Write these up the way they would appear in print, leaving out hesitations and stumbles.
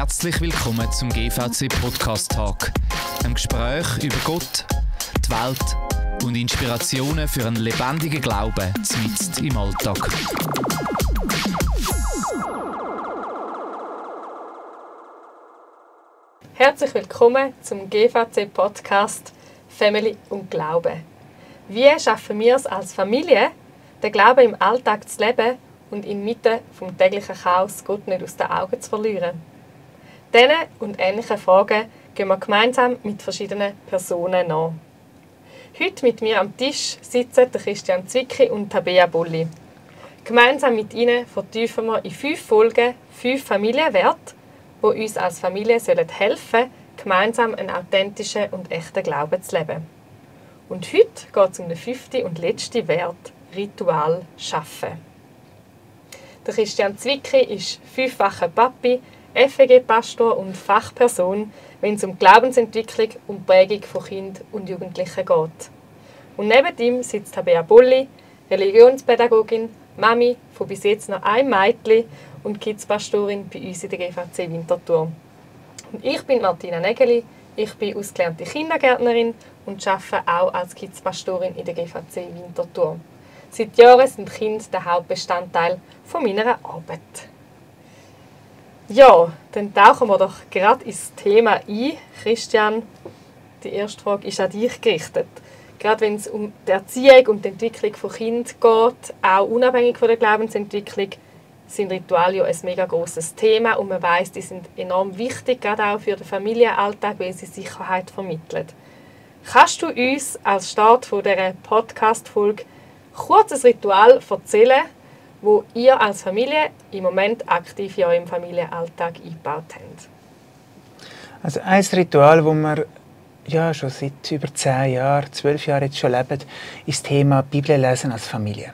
Herzlich willkommen zum GVC Podcast Talk, einem Gespräch über Gott, die Welt und Inspirationen für einen lebendigen Glauben mitten im Alltag. Herzlich willkommen zum GVC Podcast Family und Glaube. Wie schaffen wir es als Familie, den Glauben im Alltag zu leben und inmitten vom täglichen Chaos Gott nicht aus den Augen zu verlieren? Diesen und ähnlichen Fragen gehen wir gemeinsam mit verschiedenen Personen nach. Heute mit mir am Tisch sitzen Christian Zwicki und Tabea Bulli. Gemeinsam mit ihnen vertiefen wir in 5 Folgen 5 Familienwerte, die uns als Familie helfen sollen, gemeinsam einen authentischen und echten Glauben zu leben. Und heute geht es um den 5. und letzten Wert, Ritual schaffen. Der Christian Zwicki ist 5-facher Papi, FEG-Pastor und Fachperson, wenn es um Glaubensentwicklung und Prägung von Kindern und Jugendlichen geht. Und neben ihm sitzt Tabea Bulli, Religionspädagogin, Mami von bis jetzt noch einem Mädchen und Kids-Pastorin bei uns in der GVC Winterthur. Und ich bin Martina Nägeli, ich bin ausgelernte Kindergärtnerin und arbeite auch als Kids-Pastorin in der GVC Winterthur. Seit Jahren sind Kinder der Hauptbestandteil von meiner Arbeit. Ja, dann tauchen wir doch gerade ins Thema ein. Christian, die erste Frage ist an dich gerichtet. Gerade wenn es um die Erziehung und die Entwicklung von Kindern geht, auch unabhängig von der Glaubensentwicklung, sind Rituale ja ein mega grosses Thema und man weiss, die sind enorm wichtig, gerade auch für den Familienalltag, weil sie Sicherheit vermitteln. Kannst du uns als Start von dieser Podcast-Folge kurz ein Ritual erzählen, wo ihr als Familie im Moment aktiv in eurem Familienalltag eingebaut habt? Also ein Ritual, das wir ja schon seit über 10 Jahren, 12 Jahren jetzt schon leben, ist das Thema Bibel lesen als Familie.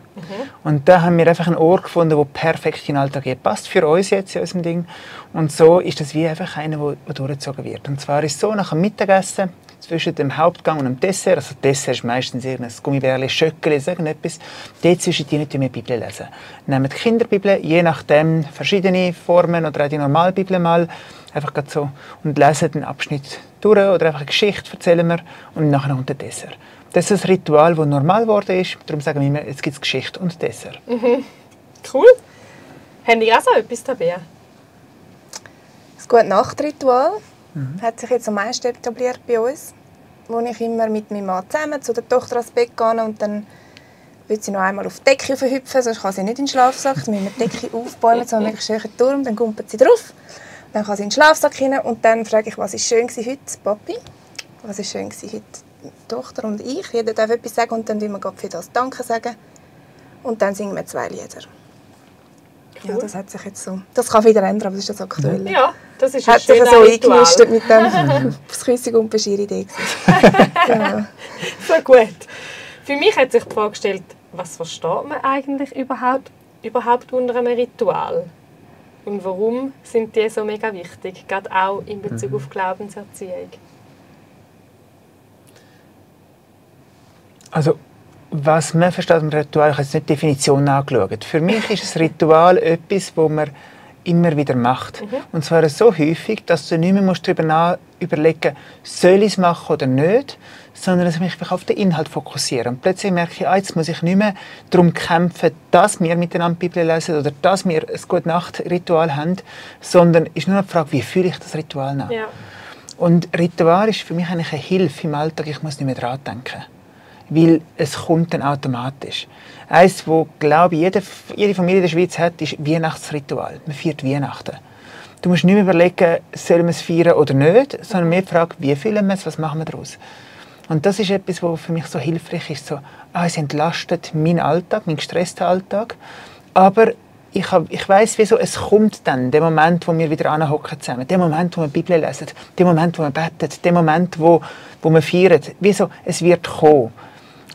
Und da haben wir einfach einen Ort gefunden, der perfekt in den Alltag passt, für uns jetzt in unserem Ding. Und so ist das wie einfach einer, der durchgezogen wird. Und zwar ist es so, nach dem Mittagessen, zwischen dem Hauptgang und dem Dessert, also Dessert ist meistens irgendein Gummibärli, Schöckeli, irgendetwas, dort zwischen die nicht mehr Bibel lesen. Nehmen die Kinderbibel, je nachdem verschiedene Formen oder auch die Normalbibel mal, einfach so, und lesen den Abschnitt durch oder einfach eine Geschichte erzählen wir und nachher noch der Dessert. Das ist ein Ritual, das normal geworden ist, darum sagen wir immer, jetzt gibt es Geschichte und Dessert. Mhm. Cool. Haben die auch so etwas dabei? Das Gute-Nacht-Ritual hat sich jetzt am meisten etabliert bei uns, wo ich immer mit meinem Mann zusammen zu der Tochter ans Bett gehe und dann will sie noch einmal auf die Decke hüpfen, sonst kann sie nicht in den Schlafsack. Dann müssen wir die Decke aufbäumen, so einen schönen Turm, dann kumpelt sie drauf. Dann kann sie in den Schlafsack hinein und dann frage ich, was war schön heute, Papi? Was war schön heute, die Tochter und ich? Jeder darf etwas sagen und dann tun wir Gott für das Danke sagen. Und dann singen wir 2 Lieder. Cool. Ja, das hat sich jetzt so... Das kann wieder ändern, aber das ist das Aktuelle. Ja, das ist hat sich so eingenistet mit dem Küssung und Beschir-Idee. Genau. So gut. Für mich hat sich die Frage gestellt, was versteht man eigentlich überhaupt unter einem Ritual? Und warum sind die so mega wichtig, gerade auch in Bezug auf Glaubenserziehung? Also, was man versteht unter Ritual, ich habe jetzt nicht die Definition angeschaut. Für mich ist ein Ritual etwas, das man immer wieder macht. Und zwar so häufig, dass du nicht mehr darüber überlegen musst, soll ich es machen oder nicht, sondern dass ich mich auf den Inhalt fokussiere. Und plötzlich merke ich, jetzt muss ich nicht mehr darum kämpfen, dass wir miteinander die Bibel lesen oder dass wir ein Gute-Nacht-Ritual haben, sondern es ist nur eine Frage, wie fühle ich das Ritual nach? Ja. Und Ritual ist für mich eigentlich eine Hilfe im Alltag, ich muss nicht mehr daran denken. Weil es kommt dann automatisch. Eines, das, glaube ich, jede Familie in der Schweiz hat, ist Weihnachtsritual. Man feiert Weihnachten. Du musst nicht mehr überlegen, sollen wir es feiern oder nicht, sondern mehr fragen, wie fühlen wir es, was machen wir daraus. Und das ist etwas, was für mich so hilfreich ist. So, es entlastet meinen Alltag, meinen gestressten Alltag. Aber ich weiss, wieso, es kommt dann, der Moment, wo wir wieder anhocken zusammen, der Moment, wo wir die Bibel lesen, der Moment, wo wir beten, der Moment, wo wir feiern. Wieso, es wird kommen.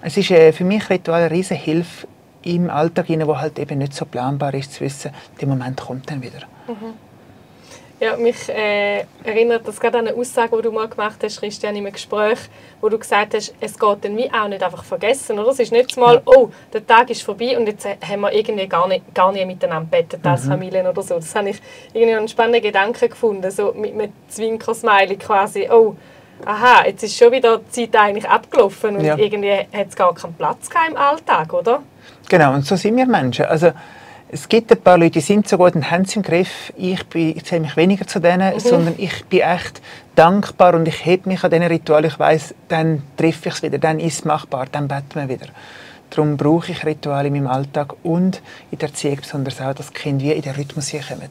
Es ist für mich Ritual eine riesige Hilfe im Alltag, wo halt eben nicht so planbar ist, zu wissen, der Moment kommt dann wieder. Ja, mich erinnert das gerade an eine Aussage, die du mal gemacht hast, Christian, in einem Gespräch, wo du gesagt hast, es geht dann wie auch nicht einfach vergessen, oder? Es ist nicht mal, oh, der Tag ist vorbei und jetzt haben wir irgendwie gar nie miteinander gebettet als Familien oder so. Das habe ich irgendwie einen spannenden Gedanken gefunden, so mit einem Zwinker-Smiley quasi, oh, aha, jetzt ist schon wieder die Zeit eigentlich abgelaufen und irgendwie hat es gar keinen Platz im Alltag, oder? Genau, und so sind wir Menschen. Also, es gibt ein paar Leute, die sind so gut und haben es im Griff. Ich zähle mich weniger zu denen, sondern ich bin echt dankbar und ich hebe mich an diesen Ritualen. Ich weiss, dann treffe ich es wieder, dann ist es machbar, dann beten wir wieder. Darum brauche ich Rituale in meinem Alltag und in der Erziehung besonders auch, dass die Kinder wie in den Rhythmus kommen.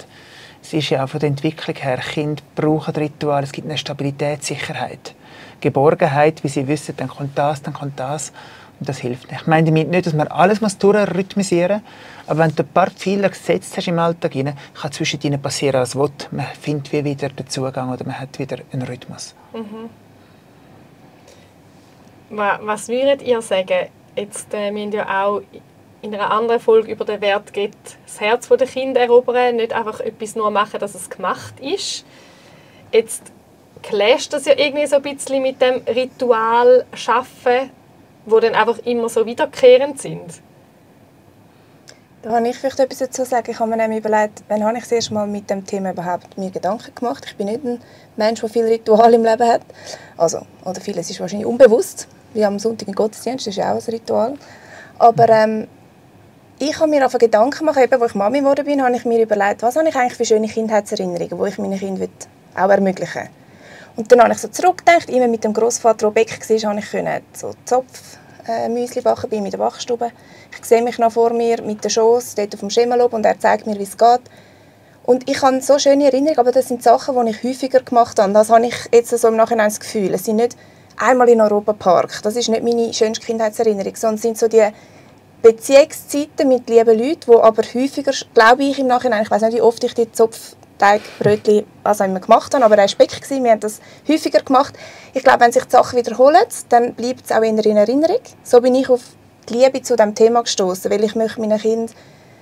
Es ist ja auch von der Entwicklung her, Kinder brauchen Rituale, es gibt eine Stabilität, Sicherheit, Geborgenheit, wie sie wissen, dann kommt das. Und das hilft nicht. Ich meine damit nicht, dass man alles durchrhythmisieren muss, aber wenn du ein paar Ziele gesetzt hast im Alltag, kann zwischen ihnen passieren, als will. Man findet wieder den Zugang oder man hat wieder einen Rhythmus. Was würdet ihr sagen? Jetzt, wir haben ja auch in einer anderen Folge über den Wert geht, das Herz der Kinder erobern, nicht einfach etwas nur machen, dass es gemacht ist. Jetzt clasht das ja irgendwie so ein bisschen mit dem Ritual schaffen, die dann einfach immer so wiederkehrend sind. Da habe ich vielleicht etwas dazu sagen. Ich habe mir nämlich überlegt, wann habe ich das erste Mal mit dem Thema überhaupt mir Gedanken gemacht. Ich bin nicht ein Mensch, der viel Ritual im Leben hat. Also, oder vieles ist wahrscheinlich unbewusst, wie am Sonntag im Gottesdienst, das ist ja auch ein Ritual. Aber ich habe mir einfach Gedanken gemacht, eben, als ich Mami geworden bin, habe ich mir überlegt, was habe ich eigentlich für schöne Kindheitserinnerungen, die ich meinen Kindern auch ermöglichen will. Und dann habe ich so zurückgedacht, immer mit dem Grossvater, der Bäcker war, konnte ich so Zopfmüsli backen bei ihm in der Backstube. Ich sehe mich noch vor mir mit der Schoss, dort auf dem Schemelob, und er zeigt mir, wie es geht. Und ich habe so schöne Erinnerungen, aber das sind Sachen, die ich häufiger gemacht habe. Das habe ich jetzt so im Nachhinein das Gefühl. Es sind nicht einmal in Europapark, das ist nicht meine schönste Kindheitserinnerung, sondern es sind so die Beziehungszeiten mit lieben Leuten, die aber häufiger, glaube ich im Nachhinein, ich weiß nicht, wie oft ich die Zopfteigbrötchen immer gemacht habe, aber er war Speck, wir haben das häufiger gemacht. Ich glaube, wenn sich die Sachen wiederholen, dann bleibt es auch in Erinnerung. So bin ich auf die Liebe zu diesem Thema gestoßen, weil ich möchte meinen Kindern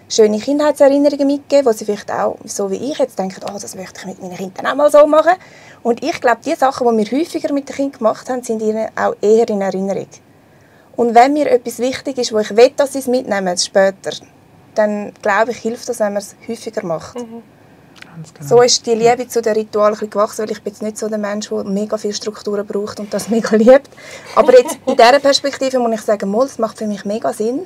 schöne Kindheitserinnerungen mitgeben, wo sie vielleicht auch, so wie ich jetzt denken, oh, das möchte ich mit meinen Kindern auch mal so machen. Und ich glaube, die Sachen, die wir häufiger mit den Kindern gemacht haben, sind ihnen auch eher in Erinnerung. Und wenn mir etwas wichtig ist, wo ich will, dass sie es mitnehmen später, dann glaube ich, hilft das, wenn man es häufiger macht. Genau. So ist die Liebe zu den Ritualen gewachsen, weil ich bin jetzt nicht so der Mensch, der mega viele Strukturen braucht und das mega liebt. Aber jetzt in dieser Perspektive muss ich sagen, das macht für mich mega Sinn,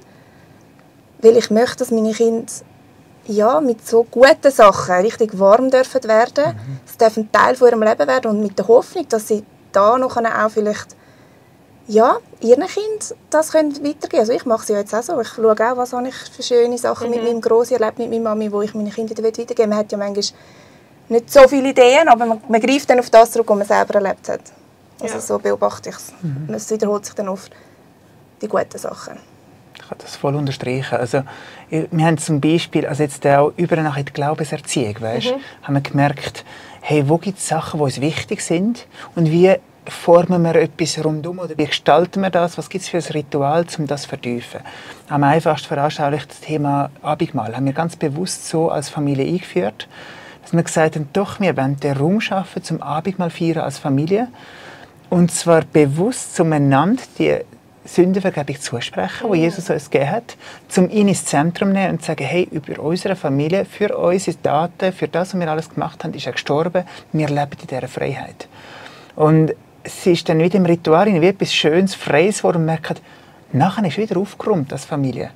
weil ich möchte, dass meine Kinder mit so guten Sachen richtig warm dürfen werden. Es darf ein Teil von ihrem Leben werden und mit der Hoffnung, dass sie da noch auch vielleicht ihren Kindern das weitergeben können. Also ich mache es ja jetzt auch so. Ich schaue auch, was habe ich für schöne Sachen mit meinem Grossi erlebt, mit meiner Mami, wo ich meinen Kindern weitergeben will. Man hat ja manchmal nicht so viele Ideen, aber man greift dann auf das zurück, was man selber erlebt hat. Also so beobachte ich es. Es wiederholt sich dann oft die guten Sachen. Ich kann das voll unterstreichen. Also, wir haben zum Beispiel, also jetzt auch über nach die Glaubenserziehung, haben wir gemerkt, hey, wo gibt es Sachen, die uns wichtig sind und wie formen wir etwas rundum oder wie gestalten wir das? Was gibt es für ein Ritual, um das zu vertiefen? Am einfachsten veranschaulicht das Thema Abendmahl. Haben wir ganz bewusst so als Familie eingeführt, dass wir gesagt haben, doch, wir wollen den Raum schaffen zum Abendmahl feiern als Familie. Und zwar bewusst zueinander die Sündenvergebung zusprechen, die Jesus uns gegeben hat, um ihn ins Zentrum zu nehmen und zu sagen, hey, über unsere Familie, für unsere Daten, für das, was wir alles gemacht haben, ist er gestorben. Wir leben in dieser Freiheit. Und es ist dann wieder im Ritual wie etwas Schönes, Freies geworden und merkt, nachher ist wieder aufgeräumt als Familie.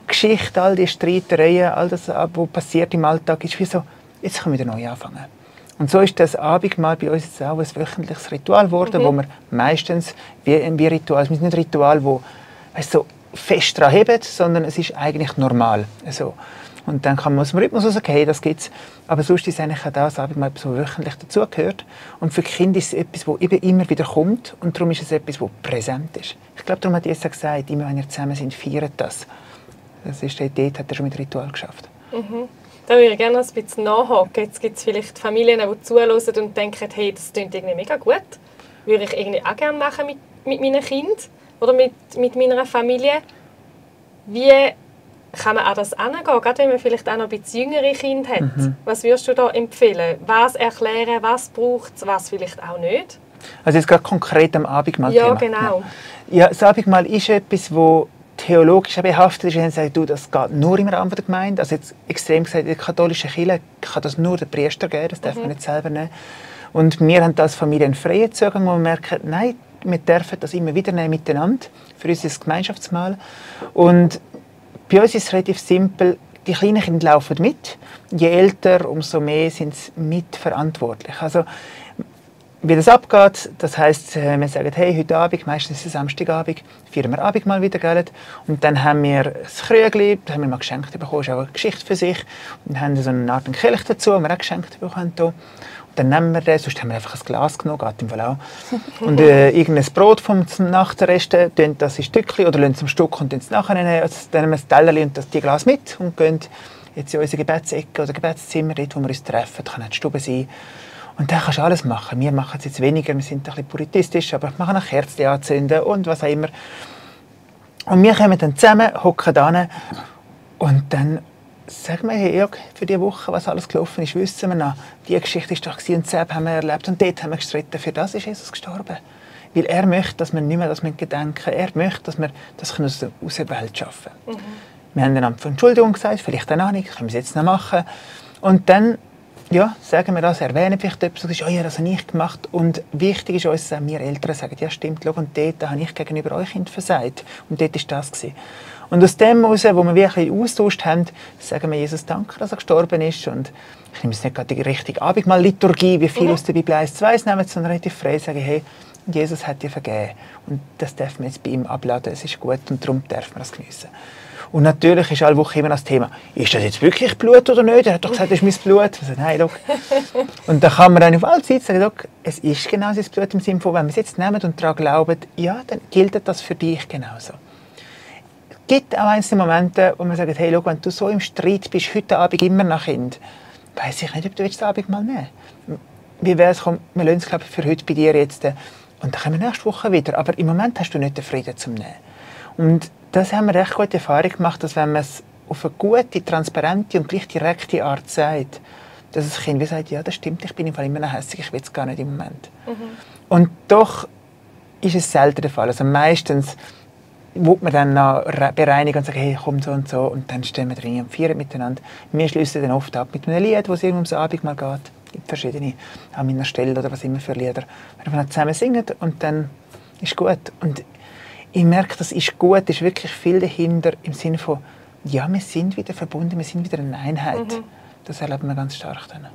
Geschichte, all die Streitereien, all das, was passiert im Alltag, ist wie so, jetzt können wir wieder neu anfangen. Und so ist das Abendmahl bei uns jetzt auch ein wöchentliches Ritual geworden, wo wir meistens wie Ritual, es ist nicht ein Ritual, das so fest daran hebt, sondern es ist eigentlich normal. Also, und dann kann man aus dem Rhythmus sagen, hey, das gibt's. Aber sonst ist eigentlich auch das Abendmahl so wöchentlich dazugehört. Und für die Kinder ist es etwas, das immer wieder kommt. Und darum ist es etwas, das präsent ist. Ich glaube, darum hat Jesus gesagt, immer wenn ihr zusammen seid, feiert das. Das ist die Idee, hat er schon mit Ritual geschafft. Da würde ich gerne ein bisschen nachhaken. Jetzt gibt es vielleicht Familien, die zuhören und denken, hey, das klingt irgendwie mega gut. Würde ich irgendwie auch gerne machen mit meinen Kindern oder mit meiner Familie. Wie kann man an das herangehen, gerade wenn man vielleicht auch noch ein bisschen jüngere Kinder hat? Was würdest du da empfehlen? Was erklären, was braucht es, was vielleicht auch nicht? Also jetzt gerade konkret am Abendmahl. Ja, genau. Ja, das Abendmahl ist etwas, das theologisch behaftet ist. Wenn sagt, das geht nur im Rahmen der Gemeinde. Also jetzt extrem gesagt, in der katholischen Kirche kann das nur der Priester geben, das darf man nicht selber nehmen. Und wir haben als Familie einen freien Zugang, wo wir merken, nein, wir dürfen das immer wieder nehmen miteinander. Für uns ist es Gemeinschaftsmahl. Und bei uns ist es relativ simpel. Die kleinen Kinder laufen mit. Je älter, umso mehr sind sie mitverantwortlich. Also, wie das abgeht, das heisst, wir sagen, hey, heute Abend, meistens ist es Samstagabend, feiern wir Abendmahl wieder, gell? Und dann haben wir das Krügli, da haben wir mal geschenkt bekommen, ist auch eine Geschichte für sich. Und dann haben wir so eine Art Kelch dazu, die wir auch geschenkt bekommen haben. Und dann nehmen wir das, sonst haben wir einfach ein Glas genommen, geht im Fall auch. Und irgendein Brot vom Nachtessen, tun das in Stückchen oder lassen es am Stück und dann nachher nehmen. Also, dann nehmen wir das Tellerchen und die Glas mit und gehen jetzt in unsere Gebetsecke oder Gebetszimmer, dort, wo wir uns treffen. Das kann auch die Stube sein. Und dann kannst du alles machen. Wir machen es jetzt weniger, wir sind ein bisschen puritistisch, aber wir machen ein Kerzchen anzünden und was auch immer. Und wir kommen dann zusammen, hocken da und dann sagen wir, hey, Jörg, für diese Woche, was alles gelaufen ist, wissen wir noch. Die Geschichte war doch und das haben wir erlebt und dort haben wir gestritten. Für das ist Jesus gestorben. Weil er möchte, dass wir nicht mehr das gedenken. Er möchte, dass wir das aus der Welt schaffen können. Wir haben dann Entschuldigung gesagt, vielleicht auch nicht, können wir es jetzt noch machen. Und dann sagen wir das, erwähnen vielleicht etwas, das ist, ja, das habe ich gemacht. Und wichtig ist uns, dass wir Eltern sagen, ja stimmt, schau, und dort habe ich gegenüber euch Kind versagt. Und dort war das gewesen. Und aus dem heraus, wo wir wirklich austauscht haben, sagen wir Jesus Danke, dass er gestorben ist. Und ich nehme jetzt nicht gerade die richtige Abendmahl-Liturgie, wie viel aus der Bibel 1,2 nehmen, sondern relativ frei sagen, hey, Jesus hat dir vergeben. Und das dürfen wir jetzt bei ihm abladen, es ist gut und darum dürfen wir das geniessen. Und natürlich ist alle Woche immer das Thema, ist das jetzt wirklich Blut oder nicht? Er hat doch gesagt, das ist mein Blut. Ich sage, nein, doch. Und dann kann man dann auf alle Zeit sagen, doch, es ist genau sein Blut im Sinne von, wenn wir es jetzt nehmen und daran glauben, ja, dann gilt das für dich genauso. Es gibt auch einzelne Momente, wo man sagt, hey, schau, wenn du so im Streit bist, heute Abend immer nach Kind, weiss ich nicht, ob du das Abend mal nehmen willst. Wie wäre es, wir lassen es, glaube ich, für heute bei dir jetzt. Und dann kommen wir nächste Woche wieder. Aber im Moment hast du nicht den Frieden zum Nehmen. Und das haben wir recht gute Erfahrung gemacht, dass wenn man es auf eine gute, transparente und gleich direkte Art sagt, dass das Kind wie sagt, ja, das stimmt, ich bin im Fall immer noch hässlich, ich will es gar nicht im Moment. Und doch ist es selten der Fall. Also meistens will man dann noch bereinigen und sagen, hey, komm so und dann stehen wir drin und feiern miteinander. Wir schließen dann oft ab mit einem Lied, wo es ums Abendmahl geht. Es gibt verschiedene, an meiner Stelle oder was immer für Lieder. Wir dann zusammen singen und dann ist gut. Und ich merke, das ist gut, ist wirklich viel dahinter im Sinne von, ja, wir sind wieder verbunden, wir sind wieder eine Einheit. Das erleben wir ganz stark dann.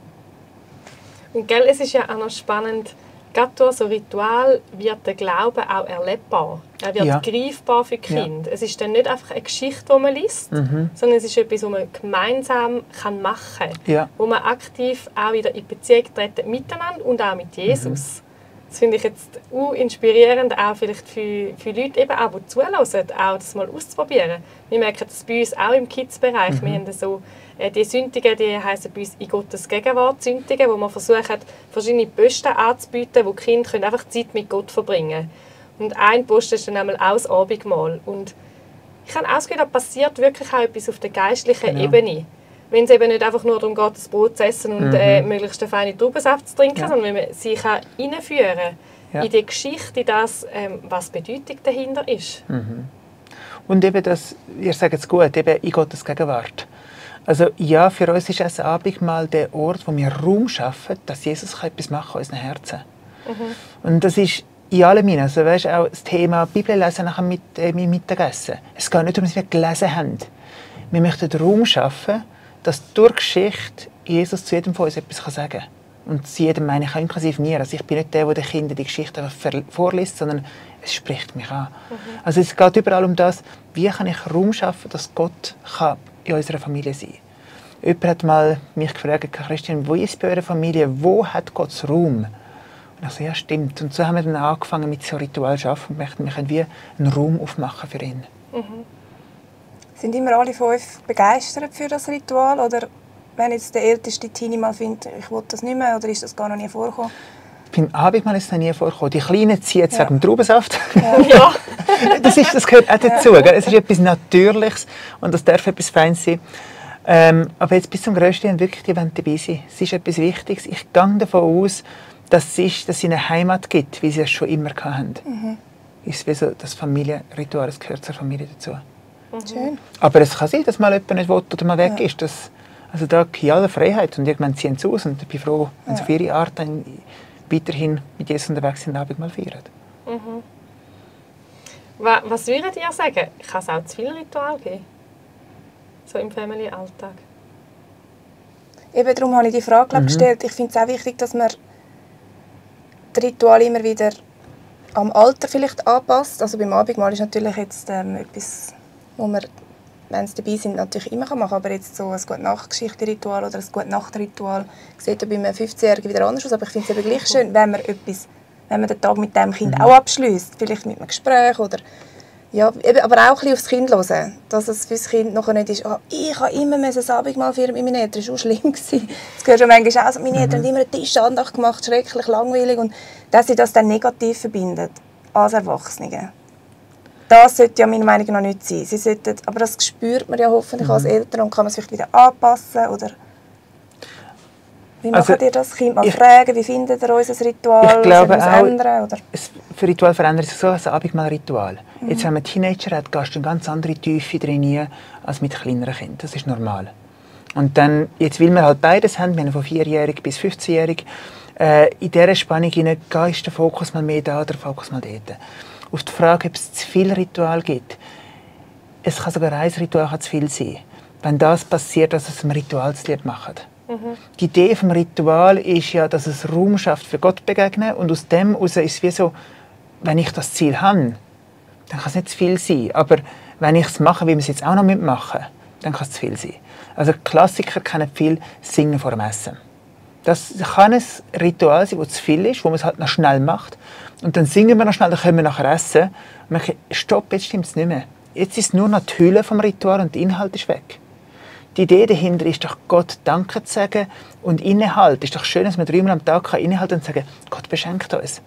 Und gell, es ist ja auch noch spannend, gerade durch so Ritual wird der Glaube auch erlebbar. Er wird greifbar für die Kinder. Es ist dann nicht einfach eine Geschichte, die man liest, sondern es ist etwas, was man gemeinsam machen kann. Wo man aktiv auch wieder in Beziehung treten miteinander und auch mit Jesus. Das finde ich jetzt inspirierend, auch vielleicht für Leute, eben auch, die zuhören, auch das mal auszuprobieren. Wir merken das bei uns auch im Kids-Bereich. Wir haben so, die Sündigen, die heissen bei uns in Gottes Gegenwart Sündigen, wo wir versuchen, verschiedene Posten anzubieten, wo die Kinder einfach Zeit mit Gott verbringen können. Und ein Posten ist dann einmal auch das Abendmahl. Und ich habe auch das Gefühl, da passiert wirklich auch etwas auf der geistlichen Ebene. Wenn es eben nicht einfach nur darum geht, das Brot zu essen und möglichst einen feinen Traubensaft zu trinken, sondern wenn man sich hineinführen kann in die Geschichte, in das, was die Bedeutung dahinter ist. Und eben das, ihr sagt es gut, eben in Gottes Gegenwart. Also ja, für uns ist das Abendmahl der Ort, wo wir Raum schaffen, dass Jesus etwas machen kann in unseren Herzen. Und das ist in allem hinein. Also weißt, auch das Thema Bibel lesen nachher mit Mittagessen. Es geht nicht darum, dass wir gelesen haben. Wir möchten Raum schaffen, dass durch Geschichte Jesus zu jedem von uns etwas sagen kann. Und zu jedem meine ich auch inklusive mir. Also ich bin nicht der den Kindern die Geschichte einfach vorliest, sondern es spricht mich an. Also es geht überall um das, wie kann ich Raum schaffen, dass Gott kann in unserer Familie sein kann. Jemand hat mal mich gefragt, Christian, wo ist bei eurer Familie, wo hat Gott Raum? Und ich so, ja stimmt. Und so haben wir dann angefangen mit so Ritual zu arbeiten und möchten wir wie einen Raum aufmachen für ihn. Sind immer alle 5 begeistert für das Ritual? Oder wenn jetzt der älteste Teenie mal findet, ich will das nicht mehr, oder ist das gar noch nie vorgekommen? Beim Abendmahl ist es noch nie vorgekommen. Die Kleinen ziehen jetzt wegen dem Traubensaft. Ja. Das gehört auch dazu. Gell? Es ist etwas Natürliches und das darf etwas Feines sein. Aber jetzt bis zum Grössten wirklich die wollen dabei sein. Es ist etwas Wichtiges. Ich gehe davon aus, dass es eine Heimat gibt, wie sie es schon immer hatten. Es ist wie so das Familienritual, es gehört zur Familie dazu. Schön. Aber es kann sein, dass mal jemand nicht will oder mal weg ist. Also da gibt alle Freiheit und irgendwann ziehen sie aus und ich bin froh, wenn sie auf ihre Art dann weiterhin mit Jesus unterwegs sind und Abend mal feiern. Was würdet ihr sagen? Kann es auch zu viel Ritual geben? So im Family-Alltag? Eben darum habe ich die Frage gestellt. Ich finde es auch wichtig, dass man die Rituale immer wieder am Alter vielleicht anpasst. Also beim Abendmahl ist natürlich jetzt etwas, wo man, wenn sie dabei sind, natürlich immer machen kann. Aber jetzt so ein Gute-Nacht-Geschichte-Ritual oder ein Gute-Nacht-Ritual sieht ja bei einem 15-Jährigen wieder anders aus. Aber ich finde es eben gleich schön, wenn man den Tag mit dem Kind auch abschließt. Vielleicht mit einem Gespräch oder ja, aber auch ein bisschen aufs Kind hören. Dass es für das Kind noch nicht ist, ich habe immer das Abendmahl feiern mit meinen Eltern. Das war auch schlimm. Das gehört schon manchmal auch. Meine Eltern haben immer eine Tischandacht gemacht, schrecklich langweilig. Und dass sie das dann negativ verbindet als Erwachsene. Das sollte ja meiner Meinung nach nicht sein. Sie sollten, aber das spürt man ja hoffentlich als Eltern und kann man es vielleicht wieder anpassen. Oder wie macht ihr das? Kind mal fragen, wie findet ihr unser Ritual? Ich glaube auch, ändern, oder? Für Ritual verändert sich so ein Abendmahl-Ritual. Jetzt, wenn man Teenager hat, gehst du in ganz andere Tiefe drin als mit kleineren Kindern. Das ist normal. Und dann, jetzt will wir halt beides haben, wir haben von 4-jährig bis 15-jährig. In dieser Spannung hinein, ist der Fokus mal mehr da, der Fokus mal dort. Auf die Frage, ob es zu viel Ritual gibt. Es kann sogar ein Ritual zu viel sein. Wenn das passiert, dass es ein Ritual zu lieb macht. Die Idee des Ritual ist ja, dass es Raum schafft für Gott begegnen und aus dem heraus ist es wie so, wenn ich das Ziel habe, dann kann es nicht zu viel sein. Aber wenn ich es mache, wie wir es jetzt auch noch mitmachen, dann kann es zu viel sein. Also Klassiker kennen viel Singen vor dem Essen. Das kann ein Ritual sein, das zu viel ist, wo man es halt noch schnell macht. Und dann singen wir noch schnell, dann können wir nachher essen. Und man denkt, stopp, jetzt stimmt es nicht mehr. Jetzt ist nur noch die Hülle vom Ritual und der Inhalt ist weg. Die Idee dahinter ist doch, Gott Danke zu sagen und Innehalt. Es ist doch schön, dass man 3-mal am Tag innehalten und sagen, Gott beschenkt uns.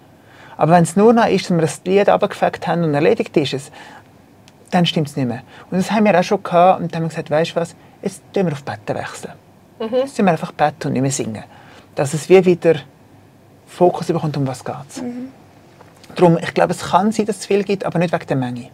Aber wenn es nur noch ist, dass wir das Lied runtergefegt haben und erledigt ist es, dann stimmt es nicht mehr. Und das haben wir auch schon gehabt und dann haben wir gesagt, weißt du was, jetzt wechseln wir auf Betten wechseln. Jetzt sind wir einfach beten und nicht mehr singen. Dass es wie wieder Fokus bekommt, um was geht es. Darum, ich glaube, es kann sein, dass es viel gibt, aber nicht wegen der Menge.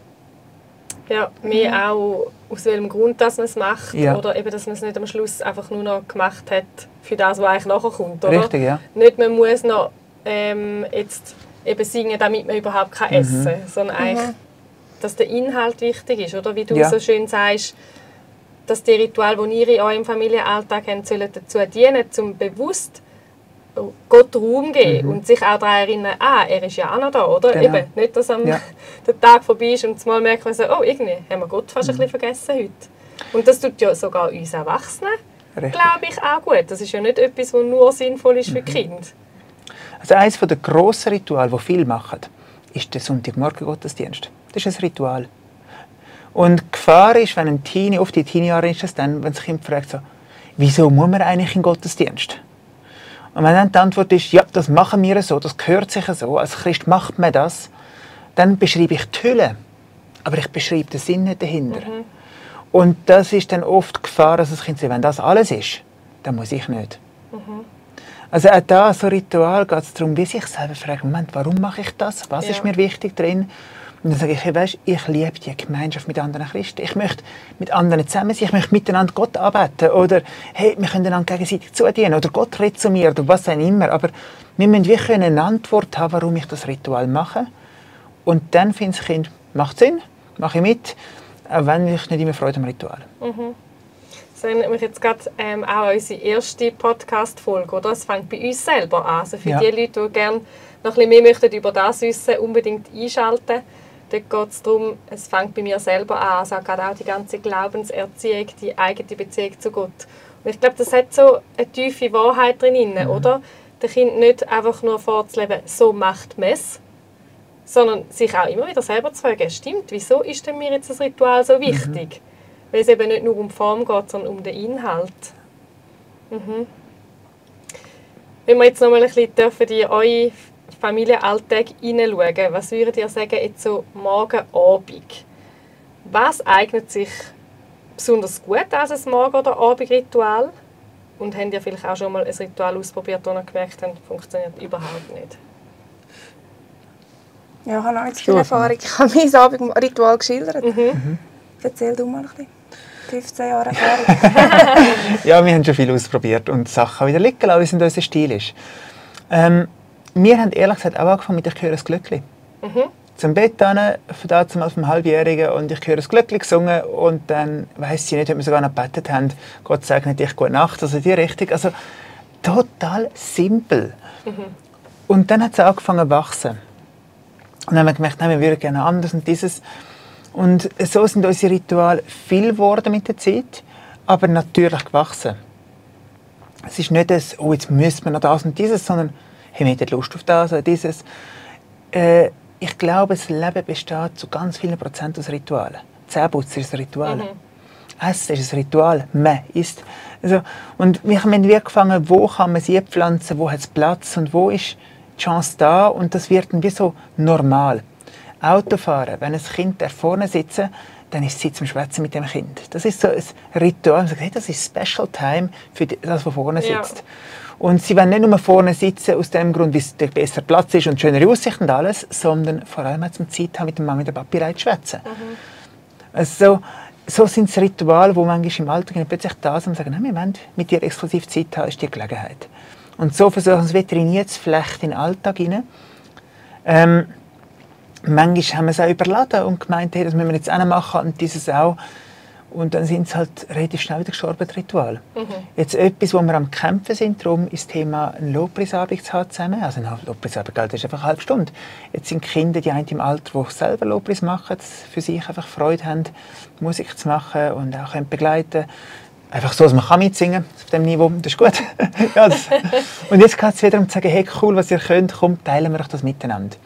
Ja, mehr auch aus welchem Grund dass man es macht. Ja. Oder eben, dass man es nicht am Schluss einfach nur noch gemacht hat für das, was eigentlich nachher kommt. Oder? Richtig, ja. Nicht, man muss noch jetzt eben singen, damit man überhaupt essen kann, sondern eigentlich, dass der Inhalt wichtig ist. Oder wie du so schön sagst, dass die Rituale, die ihr in eurem Familienalltag habt, sollen dazu dienen, um bewusst Gott Raum geben und sich auch daran erinnern, er ist ja auch noch da, oder? Genau. Eben, nicht, dass der Tag vorbei ist und mal merkt man so, irgendwie haben wir Gott fast ein bisschen vergessen heute. Und das tut ja sogar uns Erwachsenen, glaube ich, auch gut. Das ist ja nicht etwas, das nur sinnvoll ist für Kinder. Also eines der grossen Rituale, die viele machen, ist der Sonntagmorgen-Gottesdienst. Das ist ein Ritual. Und die Gefahr ist, wenn ein Teenie, oft in Teenie-Jahren ist das dann, wenn das Kind fragt, so, wieso muss man eigentlich in den Gottesdienst? Und wenn dann die Antwort ist, ja, das machen wir so, das gehört sich so, als Christ macht man das, dann beschreibe ich die Hülle, aber ich beschreibe den Sinn nicht dahinter. Und das ist dann oft die Gefahr, dass das Kind sagt, wenn das alles ist, dann muss ich nicht. Also auch da, so Ritual, geht es darum, wie sich selber fragen, Moment, warum mache ich das? Was ist mir wichtig drin? Und dann sage ich, hey, weißt, ich liebe die Gemeinschaft mit anderen Christen. Ich möchte mit anderen zusammen sein. Ich möchte miteinander Gott anbeten. Oder hey, wir können einander gegenseitig zudienen. Oder Gott redet zu mir. Oder was auch immer. Aber wir müssen wirklich eine Antwort haben, warum ich das Ritual mache. Und dann findet das Kind, macht Sinn, mache ich mit, auch wenn ich nicht immer Freude am Ritual. Das erinnert mich jetzt gerade auch an unsere erste Podcast-Folge. Oder? Es fängt bei uns selber an. Also für die Leute, die gerne noch ein bisschen mehr möchten über das wissen, unbedingt einschalten. Dort geht es darum, es fängt bei mir selber an, also gerade auch die ganze Glaubenserziehung, die eigene Beziehung zu Gott. Und ich glaube, das hat so eine tiefe Wahrheit drin, oder? Den Kind nicht einfach nur vorzuleben, so macht man es, sondern sich auch immer wieder selber zu fragen, stimmt, wieso ist denn mir jetzt das Ritual so wichtig? Weil es eben nicht nur um die Form geht, sondern um den Inhalt. Wenn wir jetzt noch mal ein bisschen in euren Familienalltag hineinschauen, was würdet ihr sagen, jetzt so morgen, Abend? Was eignet sich besonders gut als ein Morgen- oder Abendritual? Und habt ihr vielleicht auch schon mal ein Ritual ausprobiert, wo ihr gemerkt habt, funktioniert überhaupt nicht? Ja, ich habe noch nicht so viel Erfahrung. Ich habe mein Abendritual geschildert. Erzähl du mal ein bisschen. 15 Jahre Erfahrung. Ja, wir haben schon viel ausprobiert und Sachen wieder liegen lassen, wie es in unserem Stil ist. Wir haben ehrlich gesagt auch angefangen mit «Ich höre das Glöckli». Zum Bett hin, von damals vom Halbjährigen, und «Ich höre das Glöckli» gesungen, und dann weiss ich nicht, ob wir sogar noch gebetet haben, «Gott segne dich, gute Nacht», also die Richtung. Also total simpel. Und dann hat es angefangen zu wachsen. Und dann haben wir gemerkt, nein, wir würden gerne anders und dieses. Und so sind unsere Rituale viel geworden mit der Zeit, aber natürlich gewachsen. Es ist nicht das, oh, jetzt müssen wir noch das und dieses, sondern hey, wir hätten Lust auf das oder dieses. Ich glaube, das Leben besteht zu ganz vielen Prozent aus Ritualen. Zähneputzen ist ein Ritual. Essen ist ein Ritual. Man isst. Also, und wir haben angefangen, wo kann man sie pflanzen, wo hat es Platz und wo ist die Chance da. Und das wird dann wie so normal. Autofahren, wenn ein Kind da vorne sitzt, dann ist Zeit zum Schwätzen mit dem Kind. Das ist so ein Ritual. Man sagt, hey, das ist Special Time für das, was vorne sitzt. Ja. Und sie wollen nicht nur vorne sitzen, aus dem Grund, weil es der bessere Platz ist und schönere Aussicht und alles, sondern vor allem zum Zeit haben, mit dem Mann und der Papi zu schwätzen. Also, so sind es Rituale, wo manchmal im Alltag plötzlich da sind und sagen, wir wollen mit dir exklusiv Zeit haben, ist die Gelegenheit. Und so versuchen wir es wieder in den Flecht in den Alltag hinein. Manchmal haben wir es auch überladen und gemeint, hey, das müssen wir jetzt auch machen und dieses auch. Und dann sind es halt relativ schnell wieder gestorben, Ritual. Jetzt etwas, wo wir am Kämpfen sind, darum ist das Thema, einen Lobpreisabend zu haben zusammen. Also ein Lobpreisabend ist einfach eine halbe Stunde. Jetzt sind Kinder, die einen im Alter, die selber Lobpreis machen, für sich einfach Freude haben, Musik zu machen und auch begleiten. Einfach so, dass man mitsingen kann auf diesem Niveau, das ist gut. Ja, und jetzt geht es wieder um zu sagen, hey, cool, was ihr könnt, komm, teilen wir doch das miteinander.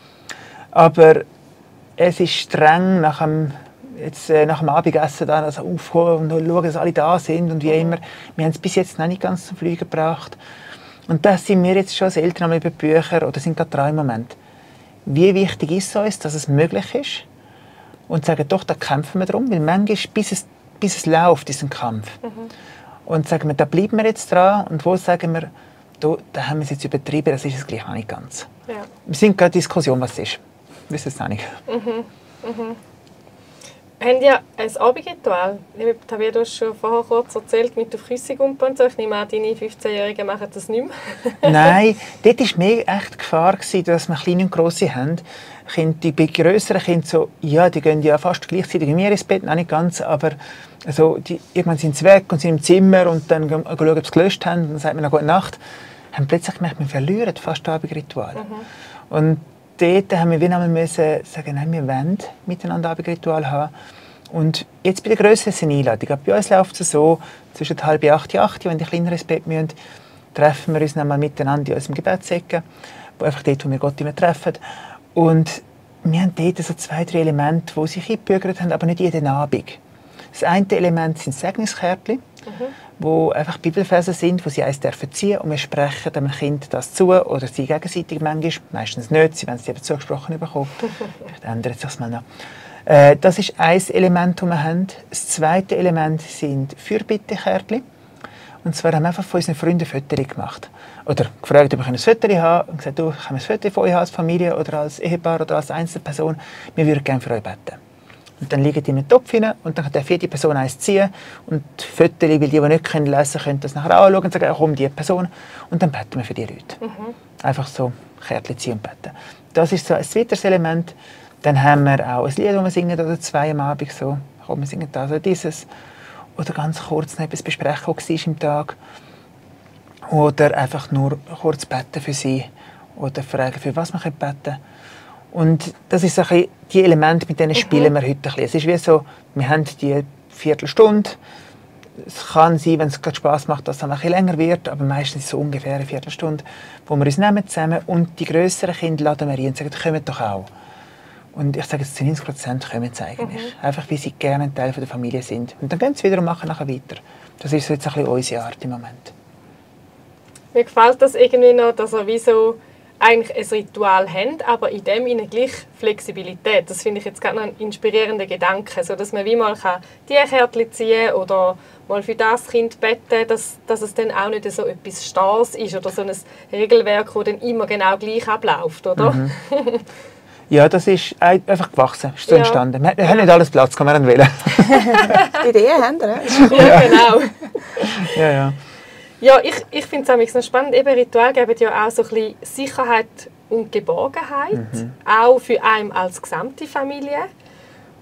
Aber es ist streng nach dem Abendessen dann also aufhören und schauen, dass alle da sind und wie immer. Wir haben es bis jetzt noch nicht ganz zum Fliegen gebracht. Und das sind wir jetzt schon als Eltern über Bücher oder sind gerade dran im Moment. Wie wichtig ist es uns, dass es möglich ist? Und sagen, doch, da kämpfen wir drum, weil manchmal, bis es läuft, ist ein Kampf. Und sagen wir, da bleiben wir jetzt dran und wo sagen wir, da haben wir es jetzt übertrieben, das ist es gleich noch nicht ganz. Ja. Wir sind gerade in der Diskussion, was es ist. Wir wissen es noch nicht. Habt ihr ein Abendritual? Tabea, du hast schon vorher kurz erzählt, mit der Küssung und so. Ich nehme an, deine 15-Jährigen machen das nicht mehr. Nein, dort war mir echt die Gefahr, dass wir kleine und grosse haben. Die grösseren Kinder, so, ja, die gehen ja fast gleichzeitig wie mir ins Bett, noch nicht ganz, aber also, irgendwann sind sie weg und sind im Zimmer und dann schauen, ob sie es gelöscht haben und dann sagt man noch «Gute Nacht». Haben plötzlich gemerkt, wir verlieren fast das Abendritual. Und dort haben wir wieder müssen sagen, nein, wir wollen miteinander Abendritual haben. Und jetzt bei der grösseren Einladung. Bei uns läuft es so, zwischen 7:30 und 8, wenn die Kleineren ins Bett müssen, treffen wir uns dann mal miteinander in unserem Gebetsecken, wo einfach dort, wo wir Gott immer treffen. Und wir haben dort so 2, 3 Elemente, die sich eingebürgert haben, aber nicht jeden Abend. Das eine Element sind Segniskärtchen, wo einfach Bibelverse sind, wo sie eins dürfen ziehen und wir sprechen dem Kind das zu oder sie gegenseitig manchmal, meistens nicht, sie werden es eben zugesprochen bekommen. Vielleicht ändert sich das mal noch. Das ist ein Element, das wir haben. Das zweite Element sind Fürbittekärtchen. Und zwar haben wir einfach von unseren Freunden Fotos gemacht. Oder gefragt, ob ich ein Foto habe und gesagt, du, kann ein Foto von euch als Familie oder als Ehepaar oder als Einzelperson? Wir würden gerne für euch beten. Und dann liegen die in einen Topf hinein und dann darf jede Person eins ziehen. Und die Fotos, weil die nicht lesen können, können das nachher anschauen und sagen, komm, die Person. Und dann beten wir für die Leute. Einfach so Kärtchen ziehen und beten. Das ist so ein weiteres Element. Dann haben wir auch ein Lied, das wir singen, oder 2 am Abend so. Komm, wir singen das oder dieses. Oder ganz kurz noch etwas besprechen, was war im Tag. Oder einfach nur kurz beten für sie. Oder fragen, für was wir beten können. Und das ist so ein bisschen die Elemente, mit denen spielen wir heute ein bisschen. Es ist wie so, wir haben die Viertelstunde. Es kann sein, wenn es gerade Spass macht, dass es dann ein bisschen länger wird, aber meistens ist es so ungefähr eine Viertelstunde, wo wir uns nehmen zusammen und die grösseren Kinder laden wir rein und sagen, kommt doch auch. Und ich sage, 90% kommen es eigentlich. Einfach, weil sie gerne ein Teil der Familie sind. Und dann gehen sie wieder und machen nachher weiter. Das ist so jetzt ein bisschen unsere Art im Moment. Mir gefällt das irgendwie noch, dass er wie so eigentlich ein Ritual haben, aber in dem ihnen gleich Flexibilität. Das finde ich jetzt gerade noch ein inspirierender Gedanke, so dass man wie mal die Kärtchen ziehen oder mal für das Kind beten, dass es dann auch nicht so etwas Starres ist oder so ein Regelwerk, das dann immer genau gleich abläuft, oder? Mhm. Ja, das ist einfach gewachsen, ist so entstanden. Wir haben nicht alles Platz, kann man wählen. Ideen haben wir, ja, genau. Ja. Ja, ich finde es noch spannend, eben Rituale geben ja auch so ein bisschen Sicherheit und Geborgenheit, auch für einen als gesamte Familie.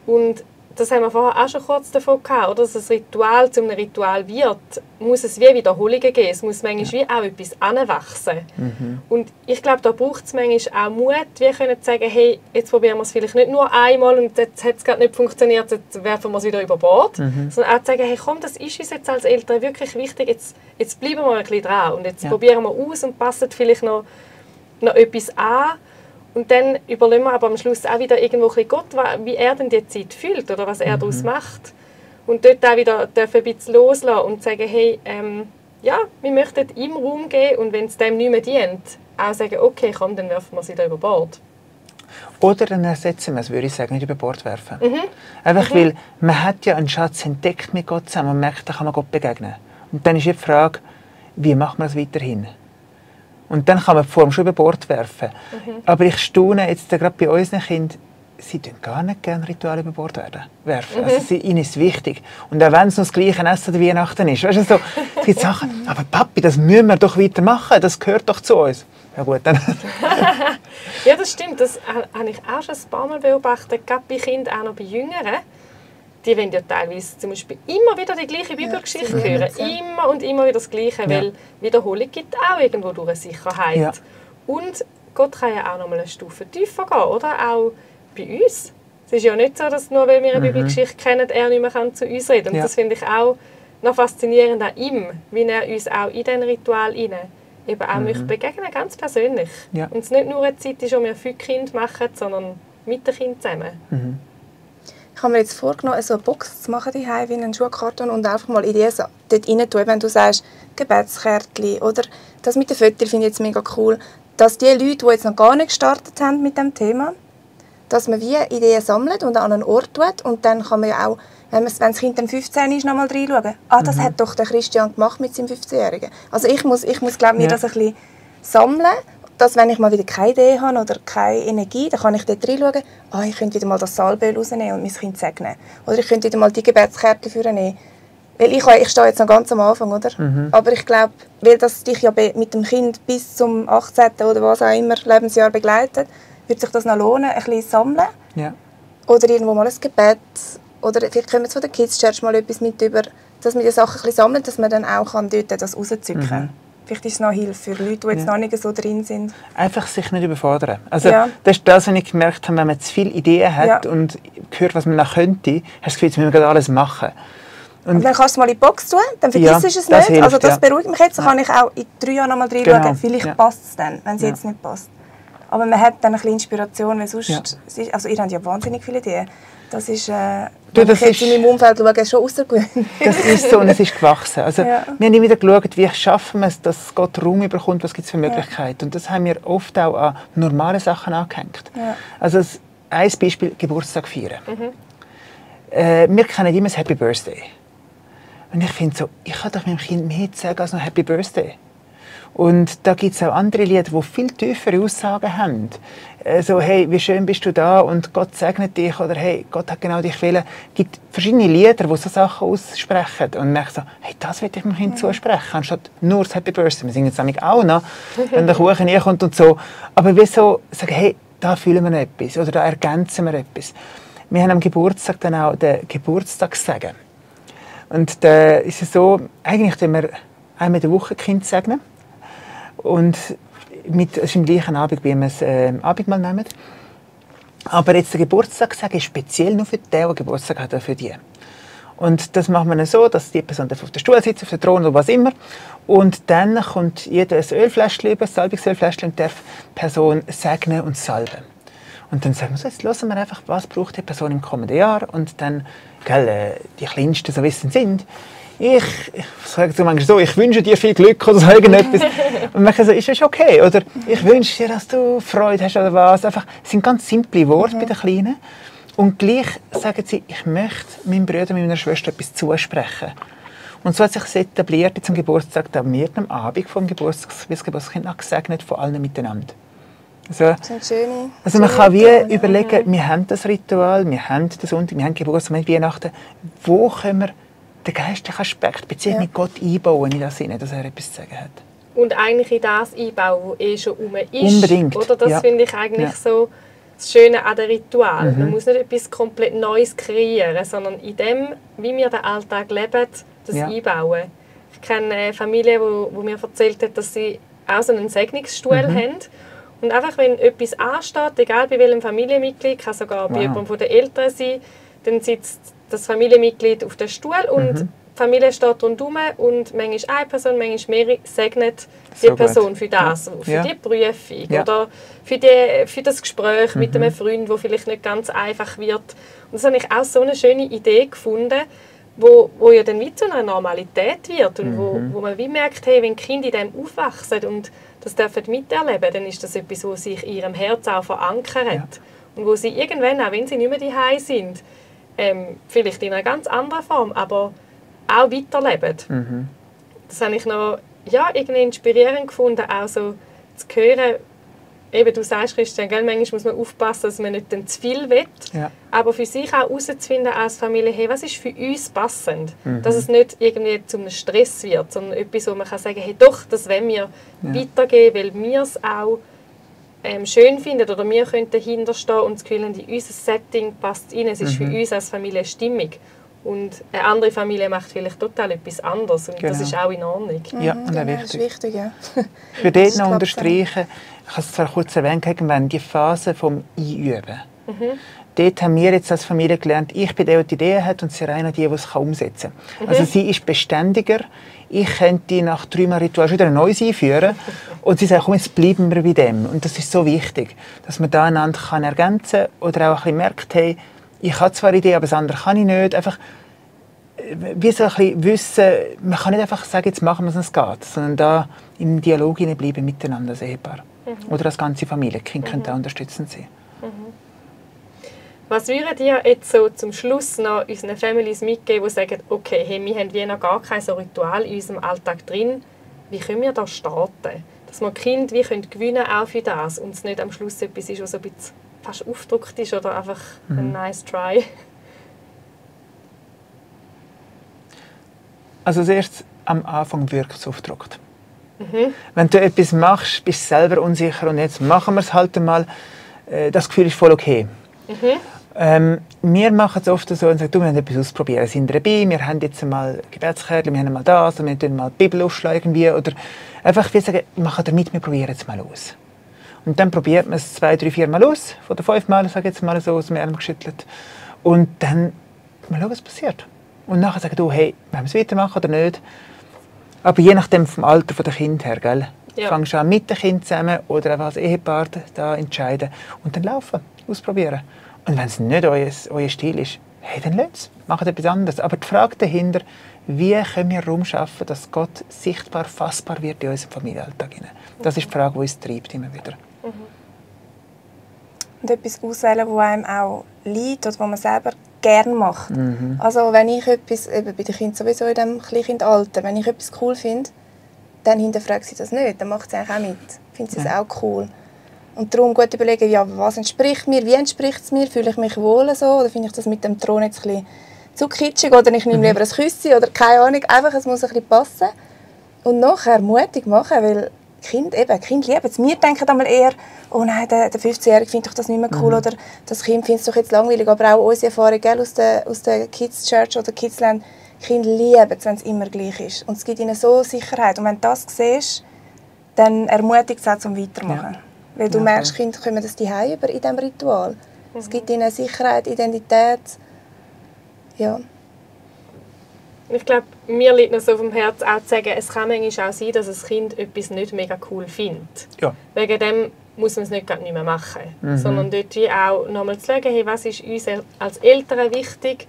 Und das haben wir vorher auch schon kurz davon gehabt, oder? Dass ein Ritual zu einem Ritual wird, muss es wie Wiederholungen geben. Es muss manchmal wie auch etwas anwachsen. Und ich glaube, da braucht es manchmal auch Mut, wie können sagen, hey, jetzt probieren wir es vielleicht nicht nur einmal und jetzt hat es gerade nicht funktioniert, jetzt werfen wir es wieder über Bord. Sondern auch zu sagen, hey, komm, das ist uns jetzt als Eltern wirklich wichtig, jetzt bleiben wir ein bisschen dran und jetzt probieren wir aus und passen vielleicht noch etwas an. Und dann überlegen wir aber am Schluss auch wieder irgendwo Gott, wie er denn die Zeit fühlt oder was er daraus macht. Und dort auch wieder ein bisschen loslassen und sagen, hey, wir möchten ihm Raum geben und wenn es dem nicht mehr dient, auch sagen, okay, komm, dann werfen wir es wieder über Bord. Oder dann ersetzen wir es, würde ich sagen, nicht über Bord werfen. Einfach weil man hat ja einen Schatz entdeckt mit Gott zusammen und merkt, da kann man Gott begegnen. Und dann ist die Frage, wie macht man es weiterhin? Und dann kann man die Form schon über Bord werfen. Aber ich staune jetzt gerade bei unseren Kindern, sie tun gar nicht gerne Rituale über Bord werfen. Also ihnen ist wichtig. Und auch wenn es noch das gleiche Essen oder Weihnachten ist. Weißt du, so, es gibt Sachen, aber Papi, das müssen wir doch weitermachen, das gehört doch zu uns. Ja gut, dann. Ja, das stimmt. Das habe ich auch schon ein paar Mal beobachtet, gerade bei Kindern, auch noch bei Jüngeren. Die wollen ja teilweise zum Beispiel immer wieder die gleiche Bibelgeschichte hören. Immer und immer wieder das Gleiche, weil Wiederholung gibt auch irgendwo durch eine Sicherheit. Ja. Und Gott kann ja auch noch mal eine Stufe tiefer gehen, oder? Auch bei uns. Es ist ja nicht so, dass nur weil wir eine Bibelgeschichte kennen, er nicht mehr zu uns reden kann. Und das finde ich auch noch faszinierend an ihm, wie er uns auch in diesen Ritual hinein eben auch möchte begegnen, ganz persönlich. Ja. Und es nicht nur eine Zeit ist, die wir für die Kinder machen, sondern mit den Kindern zusammen. Ich habe mir jetzt vorgenommen, so eine Box zu machen, wie einen Schuhkarton, und einfach mal Ideen dort rein tun, wenn du sagst, Gebetskärtchen oder das mit den Fotos finde ich jetzt mega cool, dass die Leute, die jetzt noch gar nicht gestartet haben mit dem Thema, dass man wie Ideen sammelt und an einen Ort tut und dann kann man ja auch, wenn das Kind dann 15 ist, noch mal reinschauen. Das hat doch der Christian gemacht mit seinem 15-Jährigen. Also ich muss glaube mir das ein bisschen sammeln, dass wenn ich mal wieder keine Idee habe oder keine Energie, dann kann ich dort reinschauen, ich könnte wieder mal das Salböl rausnehmen und mein Kind segnen. Oder ich könnte wieder mal die Gebetskärtchen vornehmen. Weil ich stehe jetzt noch ganz am Anfang, oder? Aber ich glaube, weil das dich ja mit dem Kind bis zum 18. oder was auch immer Lebensjahr begleitet, würde sich das noch lohnen, ein bisschen sammeln. Ja. Oder irgendwo mal ein Gebet. Oder vielleicht können wir von der Kids Church mal etwas mit über, dass wir die Sachen ein bisschen sammeln, dass man dann auch dort das rauszücken kann. Vielleicht ist es noch Hilfe für Leute, die jetzt noch nicht so drin sind. Einfach sich nicht überfordern. Also, das ist das, was ich gemerkt habe, wenn man zu viele Ideen hat und hört, was man noch könnte, hast du das Gefühl, jetzt müssen wir gerade alles machen. Und dann kannst du es mal in die Box tun, dann vergisst du es nicht. Hilft, also das beruhigt mich jetzt. Dann kann ich auch in 3 Jahren noch mal reinschauen. Vielleicht passt es dann, wenn es jetzt nicht passt. Aber man hat dann ein bisschen Inspiration, weil sonst... Also ihr habt ja wahnsinnig viele Ideen. Das ist... wenn ich jetzt in meinem Umfeld schaue, schon außergewöhnlich. Das ist so und es ist gewachsen. Also, wir haben immer wieder geschaut, wie schaffen wir es, dass Gott Raum bekommt, was gibt es für Möglichkeiten. Und das haben wir oft auch an normale Sachen angehängt. Also ein Beispiel, Geburtstag feiern. Wir kennen immer das Happy Birthday. Und ich finde so, ich kann doch meinem Kind mehr sagen als noch Happy Birthday. Und da gibt es auch andere Lieder, die viel tiefere Aussagen haben. So, hey, wie schön bist du da und Gott segnet dich. Oder hey, Gott hat genau dich wollen. Es gibt verschiedene Lieder, die so Sachen aussprechen. Und ich so, hey, das will ich meinem Kind zusprechen, anstatt nur das Happy Birthday. Wir singen es nämlich auch noch, wenn der Kuchen reinkommt und so. Aber wieso sagen, hey, da fühlen wir noch etwas oder da ergänzen wir etwas. Wir haben am Geburtstag dann auch den Geburtstagssegen. Und da ist es so, eigentlich tun wir einmal in der Woche Kind segnen. Und es ist im gleichen Abend, wie wir das Abendmahl nehmen. Aber jetzt der Geburtstagssegen ist speziell nur für den, der Geburtstag hat, oder für die. Und das machen wir so, dass die Person auf dem Stuhl sitzt, auf dem Thron oder was immer. Und dann kommt jeder ein Ölfläschchen über, ein Salbungsölfläschchen, und darf die Person segnen und salben. Und dann sagen wir so, jetzt hören wir einfach, was braucht die Person im kommenden Jahr. Und dann, die Kleinsten, so wie sie sind, ich sage so manchmal so, ich wünsche dir viel Glück oder so irgendetwas. Und man kann so, ist das okay? Oder ich wünsche dir, dass du Freude hast oder was. Einfach, es sind ganz simple Worte bei den Kleinen. Und gleich sagen sie, ich möchte meinem Bruder, meiner Schwester etwas zusprechen. Und so hat sich das etabliert zum Geburtstag, da wird am Abend vom Geburtstagskind noch gesegnet von allen miteinander. Also, Das sind schöne, also man schöne kann wie Rituale, ja. überlegen, wir haben das Ritual, wir haben den Sonntag, wir haben Geburtstag, wir haben Weihnachten. Wo können wir den geistlichen Aspekt, die Beziehung mit Gott einbauen in das Sinne, dass er etwas zu sagen hat? Und eigentlich in das einbauen, was schon rum ist. Unbedingt. Oder? Das finde ich eigentlich so das Schöne an dem Ritual. Man muss nicht etwas komplett Neues kreieren, sondern in dem, wie wir den Alltag leben, das einbauen. Ich kenne eine Familie, die mir erzählt hat, dass sie auch so einen Segnungsstuhl haben. Und einfach, wenn etwas ansteht, egal bei welchem Familienmitglied, kann sogar bei jemandem von den Eltern sein, dann sitzt das Familienmitglied auf dem Stuhl und die Familie steht rundherum und manchmal eine Person, manchmal mehrere segnet die Person für das, für die Prüfung oder für das Gespräch mit einem Freund, das vielleicht nicht ganz einfach wird. Und das habe ich auch so eine schöne Idee gefunden, wo ja dann wie zu einer Normalität wird und wo man wie merkt, hey, wenn Kinder in dem aufwachsen und das dürfen miterleben, dann ist das etwas, was sich in ihrem Herz auch verankert. Ja. Und wo sie irgendwann, auch wenn sie nicht mehr daheim sind, vielleicht in einer ganz anderen Form, aber auch weiterleben. Das habe ich noch irgendwie inspirierend gefunden, auch so zu hören. Eben, du sagst, Christian, gell, manchmal muss man aufpassen, dass man nicht zu viel will, aber für sich auch herauszufinden als Familie, hey, was ist für uns passend, dass es nicht irgendwie zu einem Stress wird, sondern etwas, wo man kann sagen, hey, doch, das wollen wir weitergeben, weil wir es auch schön finden oder wir können dahinter stehen und das Gefühl haben, in unser Setting passt es rein, es ist für uns als Familie stimmig. Und eine andere Familie macht vielleicht total etwas anderes und das ist auch in Ordnung. Ja, und genau, wichtig. Das ist wichtig, ja. Ich würde dort noch unterstreichen, ich habe es zwar kurz erwähnt, irgendwann die Phase des Einüben. Dort haben wir jetzt als Familie gelernt, ich bin der, der die Idee hat und Serena die, die es umsetzen kann. Also sie ist beständiger. Ich könnte nach 3 Mal Ritual wieder ein neues einführen und sie sagt, komm, jetzt bleiben wir bei dem. Und das ist so wichtig, dass man da einander ergänzen kann oder auch ein bisschen merkt, hey, ich habe zwar eine Idee, aber das andere kann ich nicht. Einfach wie so ein bisschen wissen, man kann nicht einfach sagen, jetzt machen wir es, es geht, sondern da im Dialog bleiben miteinander als Ehepaar. Oder als ganze Familie. Die Kinder können auch unterstützend sein. Was würdet ihr jetzt so zum Schluss noch unseren Families mitgeben, die sagen, okay, hey, wir haben wie noch gar kein so Ritual in unserem Alltag drin. Wie können wir da starten? Dass wir die Kinder wie gewinnen können, auch für das und es nicht am Schluss etwas ist, was so ein bisschen fast aufgedruckt ist oder einfach ein nice try. Also als erstes, am Anfang wirkt es aufgedruckt. Wenn du etwas machst, bist du selber unsicher und jetzt machen wir es halt einmal. Das Gefühl ist voll okay. Wir machen es oft so und sagen, du, wir haben etwas ausprobieren. Sind dabei, wir haben jetzt mal Gebetskärtchen, wir haben mal das, wir haben mal die Bibel aufschlagen irgendwie, oder einfach wie sagen, machen damit, wir probieren es mal aus. Und dann probiert man es 2, 3, 4 Mal aus, von den 5 Mal, sage ich jetzt mal so, aus dem Ärmel geschüttelt. Und dann mal schauen, was passiert. Und nachher sagen du, hey, wollen wir es weitermachen oder nicht? Aber je nachdem vom Alter der Kinder her, gell? Ja. Fangst du an mit dem Kind zusammen oder einfach als Ehepaar da entscheiden und dann laufen, ausprobieren. Und wenn es nicht euer Stil ist, hey, dann lasst es, macht etwas anderes. Aber die Frage dahinter, wie können wir Raum schaffen, dass Gott sichtbar, fassbar wird in unserem Familienalltag? Das ist die Frage, die uns treibt immer wieder. Und etwas auswählen, das einem auch liegt oder was man selber gerne macht. Also wenn ich etwas, eben bei den Kindern sowieso in diesem Kleinkindalter, wenn ich etwas cool finde, dann hinterfragt sie das nicht, dann macht sie eigentlich auch mit. Findet sie es auch cool. Und darum gut überlegen, ja, was entspricht mir, wie entspricht es mir, fühle ich mich wohl so, oder finde ich das mit dem Thron jetzt ein bisschen zu kitschig, oder ich nehme lieber ein Küsschen, oder keine Ahnung, einfach, es muss ein bisschen passen. Und nachher mutig machen, weil Kinder lieben es. Wir denken einmal eher, oh nein, der 15-Jährige findet doch das nicht mehr cool, oder das Kind findet es doch jetzt langweilig, aber auch unsere Erfahrung gell, aus der Kids Church oder Kidsland, Kinder lieben es, wenn es immer gleich ist. Und es gibt ihnen so Sicherheit. Und wenn du das siehst, dann ermutigt es auch zum Weitermachen. Ja. Weil du merkst, Kinder kommen das daheim über in diesem Ritual. Es gibt ihnen Sicherheit, Identität. Ja. Ich glaube, mir liegt noch so auf dem Herzen auch zu sagen, es kann manchmal auch sein, dass ein Kind etwas nicht mega cool findet. Ja. Wegen dem muss man es nicht mehr machen. Sondern dort wie auch nochmal zu schauen, hey, was ist uns als Eltern wichtig,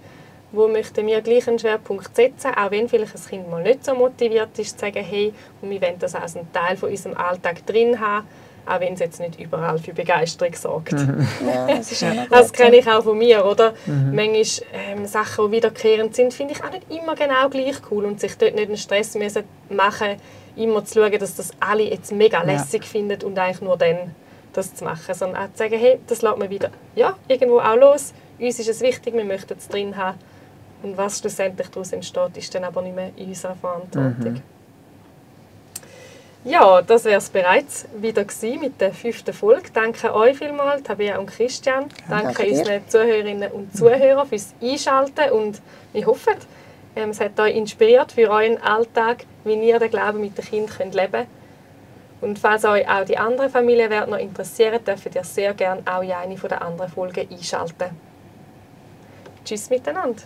wo möchten wir gleich einen Schwerpunkt setzen, auch wenn vielleicht ein Kind mal nicht so motiviert ist, zu sagen, hey, und wir wollen das als einen Teil von unserem Alltag drin haben, auch wenn es jetzt nicht überall für Begeisterung sorgt. Ja, das ist auch noch gut. Das kenne ich auch von mir, oder? Manchmal Sachen, die wiederkehrend sind, finde ich auch nicht immer genau gleich cool und sich dort nicht einen Stress müssen machen, immer zu schauen, dass das alle jetzt mega lässig finden und eigentlich nur dann das zu machen, sondern auch zu sagen, hey, das lässt man wieder irgendwo auch los. Uns ist es wichtig, wir möchten es drin haben. Und was schlussendlich daraus entsteht, ist dann aber nicht mehr in unserer Verantwortung. Ja, das wäre es bereits wieder gewesen mit der 5. Folge. Danke euch vielmals, Tabea und Christian. Danke unseren Zuhörerinnen und Zuhörern fürs Einschalten und wir hoffen, es hat euch inspiriert für euren Alltag, wie ihr den Glauben mit den Kindern leben könnt. Und falls euch auch die anderen Familienwerte noch interessieren, dürft ihr sehr gerne auch in eine der anderen Folgen einschalten. Tschüss miteinander.